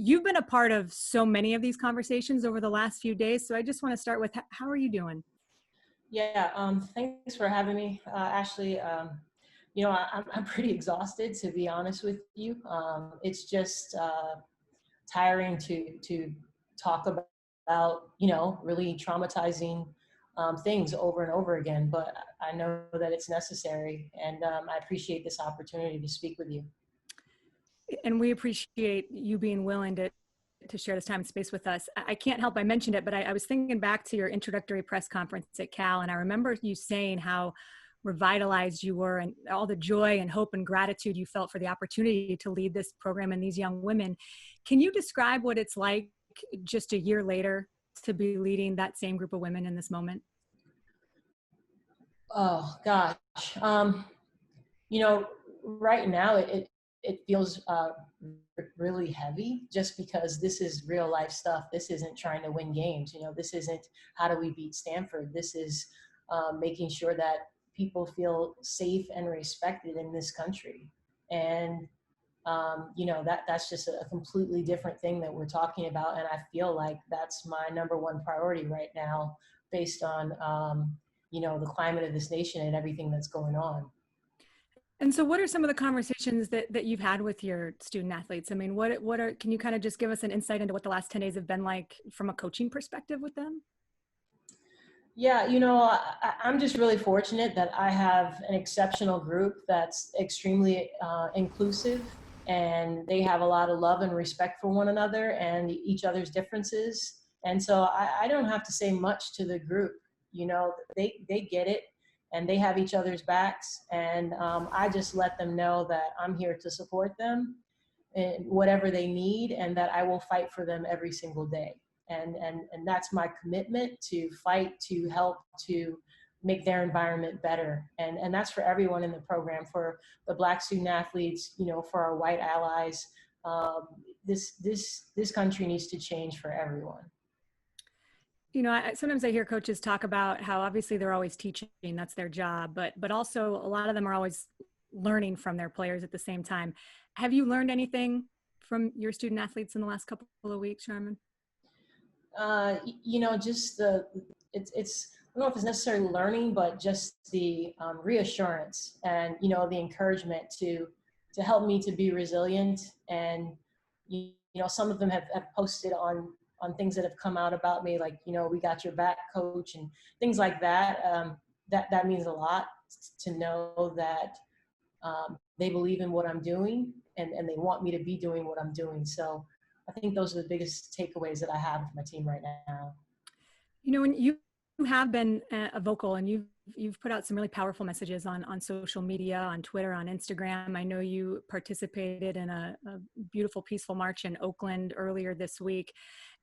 You've been a part of so many of these conversations over the last few days. So I just want to start with how are you doing? Yeah, thanks for having me, Ashley. I'm pretty exhausted, to be honest with you. It's just tiring to talk about, really traumatizing things over and over again. But I know that it's necessary, and I appreciate this opportunity to speak with you. And we appreciate you being willing to share this time and space with us. I can't help, I mentioned it, but I was thinking back to your introductory press conference at Cal, and I remember you saying how revitalized you were and all the joy and hope and gratitude you felt for the opportunity to lead this program and these young women. Can you describe what it's like just a year later to be leading that same group of women in this moment? Oh gosh, you know, right now it feels really heavy just because this is real life stuff. This isn't trying to win games. This isn't how do we beat Stanford. This is making sure that people feel safe and respected in this country. And that's just a completely different thing that we're talking about. And I feel like that's my number one priority right now, based on the climate of this nation and everything that's going on. And so what are some of the conversations that you've had with your student athletes? I mean, can you kind of just give us an insight into what the last 10 days have been like from a coaching perspective with them? Yeah, I'm just really fortunate that I have an exceptional group that's extremely inclusive, and they have a lot of love and respect for one another and each other's differences. And so I don't have to say much to the group. They get it, and they have each other's backs. And I just let them know that I'm here to support them in whatever they need, and that I will fight for them every single day. And that's my commitment, to fight, to help, to make their environment better. And that's for everyone in the program, for the Black student athletes, for our white allies. This country needs to change for everyone. Sometimes I hear coaches talk about how obviously they're always teaching, that's their job, but also a lot of them are always learning from their players at the same time. Have you learned anything from your student athletes in the last couple of weeks, Charmin? Just it's I don't know if it's necessarily learning, but just the reassurance and the encouragement to help me to be resilient. And some of them have posted on things that have come out about me, like we got your back, coach, and things like that. That means a lot to know that they believe in what I'm doing, and they want me to be doing what I'm doing. So I think those are the biggest takeaways that I have with my team right now. When you have been a vocal, and you've put out some really powerful messages on social media, on Twitter, on Instagram. I know you participated in a beautiful, peaceful march in Oakland earlier this week.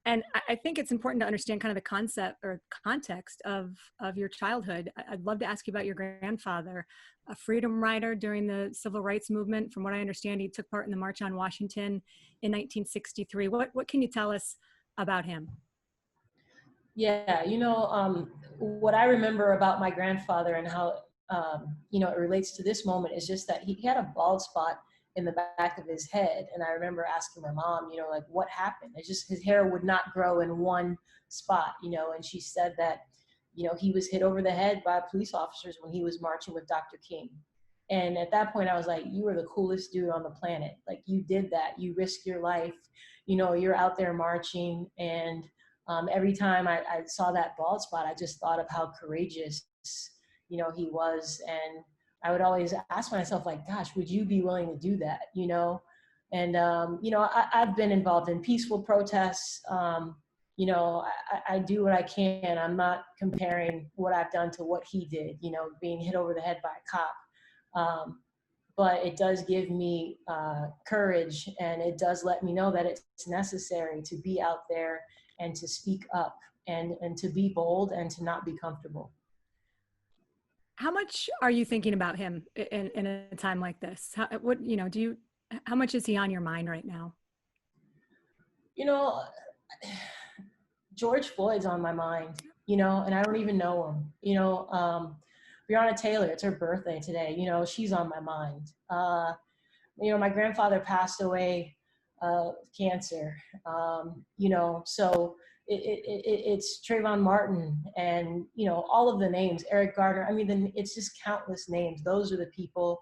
And I think it's important to understand kind of the concept or context of your childhood. I'd love to ask you about your grandfather, a freedom rider during the civil rights movement. From what I understand, he took part in the March on Washington in 1963. What can you tell us about him? Yeah, what I remember about my grandfather and how, it relates to this moment is just that he had a bald spot in the back of his head. And I remember asking my mom, like, what happened? It's just his hair would not grow in one spot, and she said that, he was hit over the head by police officers when he was marching with Dr. King. And at that point, I was like, you are the coolest dude on the planet. Like, you did that. You risked your life. You're out there marching. And every time I saw that bald spot, I just thought of how courageous, he was. And I would always ask myself, like, gosh, would you be willing to do that? And, I've been involved in peaceful protests. I do what I can. I'm not comparing what I've done to what he did, being hit over the head by a cop. But it does give me courage, and it does let me know that it's necessary to be out there and to speak up, and to be bold, and to not be comfortable. How much are you thinking about him in a time like this? How much is he on your mind right now? George Floyd's on my mind, and I don't even know him. Breonna Taylor, it's her birthday today. She's on my mind. My grandfather passed away cancer. So it's Trayvon Martin and, all of the names, Eric Gardner. I mean, it's just countless names. Those are the people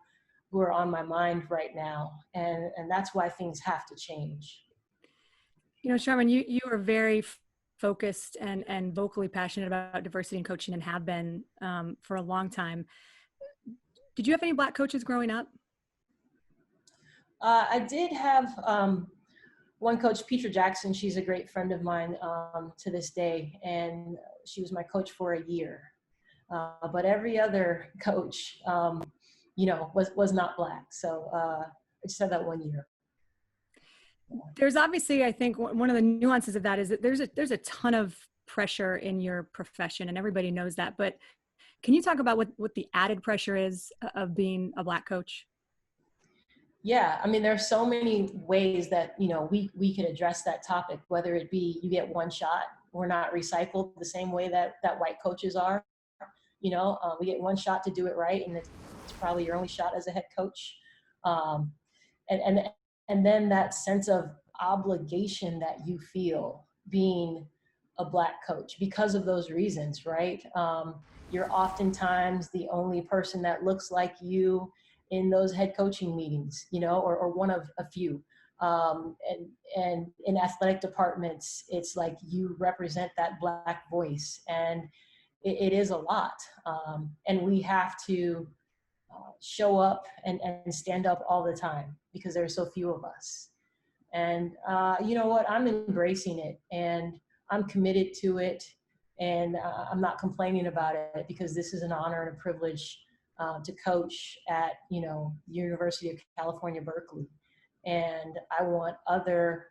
who are on my mind right now. And that's why things have to change. Charmin, you are very focused and vocally passionate about diversity and coaching and have been for a long time. Did you have any Black coaches growing up? I did have one coach, Petra Jackson. She's a great friend of mine to this day, and she was my coach for a year. But every other coach, was not Black. So I just had that 1 year. There's obviously, I think one of the nuances of that is that there's a ton of pressure in your profession, and everybody knows that. But can you talk about what the added pressure is of being a Black coach? Yeah, I mean, there's so many ways that, we could address that topic, whether it be you get one shot, we're not recycled the same way that white coaches are. We get one shot to do it right, and it's probably your only shot as a head coach. Um, and then that sense of obligation that you feel being a Black coach because of those reasons, right? You're oftentimes the only person that looks like you in those head coaching meetings, or one of a few. And in athletic departments, it's like you represent that Black voice, and it is a lot. And we have to show up and stand up all the time because there are so few of us. And you know what? I'm embracing it, and I'm committed to it, and I'm not complaining about it because this is an honor and a privilege to coach at, University of California, Berkeley. And I want other,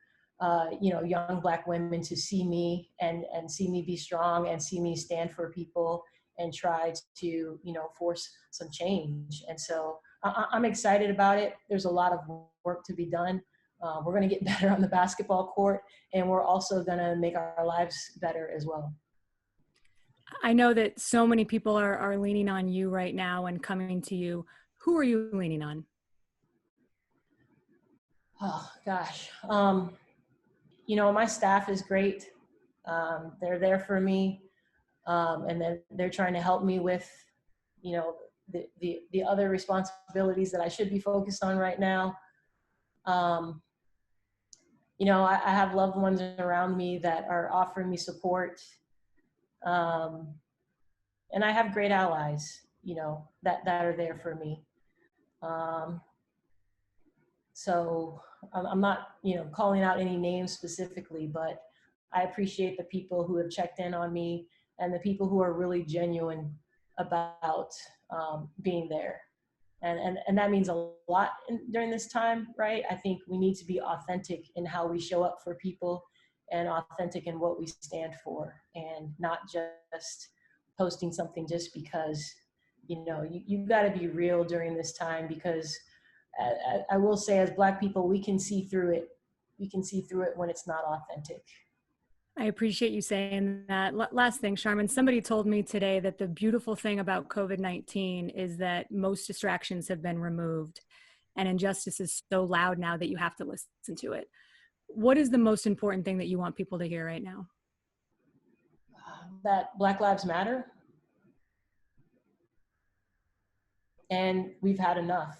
young Black women to see me and see me be strong and see me stand for people and try to, force some change. And so I'm excited about it. There's a lot of work to be done. We're going to get better on the basketball court, and we're also going to make our lives better as well. I know that so many people are leaning on you right now and coming to you. Who are you leaning on? Oh, gosh. My staff is great. They're there for me. And then they're trying to help me with, the other responsibilities that I should be focused on right now. I have loved ones around me that are offering me support. And I have great allies, that are there for me. So I'm not, calling out any names specifically, but I appreciate the people who have checked in on me and the people who are really genuine about being there. And that means a lot during this time, right? I think we need to be authentic in how we show up for people and authentic in what we stand for, and not just posting something just because, you've got to be real during this time, because I will say, as Black people, we can see through it. We can see through it when it's not authentic. I appreciate you saying that. Last thing, Charmin, somebody told me today that the beautiful thing about COVID-19 is that most distractions have been removed, and injustice is so loud now that you have to listen to it. What is the most important thing that you want people to hear right now? That Black Lives Matter, and we've had enough.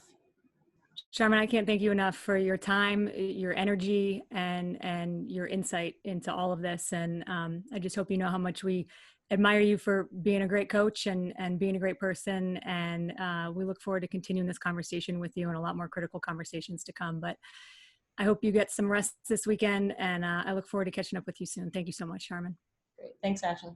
Charmin, I can't thank you enough for your time, your energy, and your insight into all of this. And I just hope you know how much we admire you for being a great coach and being a great person. And we look forward to continuing this conversation with you and a lot more critical conversations to come. But I hope you get some rest this weekend, and I look forward to catching up with you soon. Thank you so much, Charmin. Great. Thanks, Ashley.